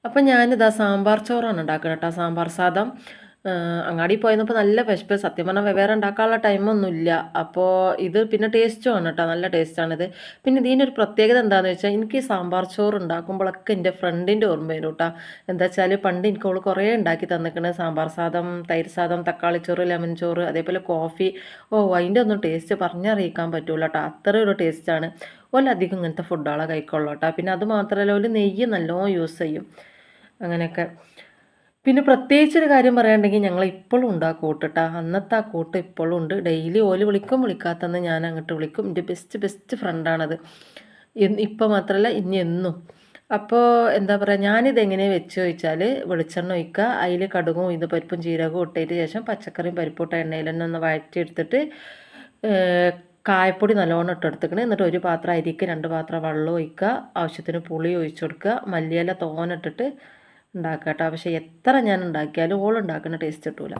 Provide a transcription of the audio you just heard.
അപ്പം ഞാനിതാ സാമ്പാർ ചോറാണ് ഉണ്ടാക്കുന്നത് കേട്ടോ. സാമ്പാർ സാദം. അങ്ങാടിയിൽ പോയപ്പോൾ നല്ല വിശപ്പ്. സത്യം പറഞ്ഞാൽ വെവ്വേറെ ഉണ്ടാക്കാനുള്ള ടൈമൊന്നുമില്ല. അപ്പോൾ ഇത് പിന്നെ ടേസ്റ്റുമാണ് കേട്ടോ. നല്ല ടേസ്റ്റാണിത്. പിന്നെ ഇതിനൊരു പ്രത്യേകത എന്താണെന്ന് വെച്ചാൽ എനിക്ക് ഈ സാമ്പാർ ചോറ് ഉണ്ടാക്കുമ്പോഴൊക്കെ എൻ്റെ ഫ്രണ്ടിൻ്റെ ഓർമ്മ വരും കേട്ടോ. എന്താ വെച്ചാൽ പണ്ട് എനിക്ക് അവൾ കുറേ ഉണ്ടാക്കി തന്നിക്കണ്. സാമ്പാർ സാദം, തൈര് സാദം, തക്കാളി ചോറ്, ലെമൺ ചോറ്, അതേപോലെ കോഫി. അതിൻ്റെ ഒന്നും ടേസ്റ്റ് പറഞ്ഞറിയിക്കാൻ പറ്റൂല കേട്ടോ. അത്ര ഒരു ടേസ്റ്റാണ്. ഓലധികം ഇങ്ങനത്തെ ഫുഡുകളെ കഴിക്കുള്ളൂ കേട്ടോ. പിന്നെ അത് മാത്രമല്ല ഓല് നെയ്യ് നല്ലോണം യൂസ് ചെയ്യും. അങ്ങനെയൊക്കെ. പിന്നെ പ്രത്യേകിച്ചൊരു കാര്യം പറയാനുണ്ടെങ്കിൽ ഞങ്ങൾ ഇപ്പോഴും ഉണ്ടാക്കും കൂട്ടിട്ടാ. അന്നത്തെ ആ കൂട്ട് ഇപ്പോഴും ഉണ്ട്. ഡെയിലി ഓല് വിളിക്കും, വിളിക്കാത്തന്ന് ഞാൻ അങ്ങോട്ട് വിളിക്കും. എൻ്റെ ബെസ്റ്റ് ഫ്രണ്ടാണത്. ഇപ്പം മാത്രമല്ല ഇനി എന്നും. അപ്പോൾ എന്താ പറയുക, ഞാനിത് എങ്ങനെ വെച്ച് ചോദിച്ചാൽ വെളിച്ചെണ്ണ ഒഴിക്കുക, അതിൽ കടുകും പരിപ്പും ജീരകവും ഇട്ടതിന് ശേഷം പച്ചക്കറിയും പരിപ്പിട്ട എണ്ണയിൽ തന്നെ ഒന്ന് വഴറ്റിയെടുത്തിട്ട് കായപ്പൊടി നല്ലോണം ഇട്ടെടുത്തിക്കണേ. എന്നിട്ട് ഒരു പാത്രം അരിക്ക് 2 പാത്രം വെള്ളം ഒഴിക്കുക, ആവശ്യത്തിന് പുളി ഒഴിച്ചു കൊടുക്കുക, മല്ലിയില തോനെ ഇട്ടിട്ട് ഉണ്ടാക്കുക കേട്ടോ. പക്ഷേ എത്ര ഞാൻ ഉണ്ടാക്കിയാലും ഓളുണ്ടാക്കുന്ന ടേസ്റ്റ് കിട്ടൂല.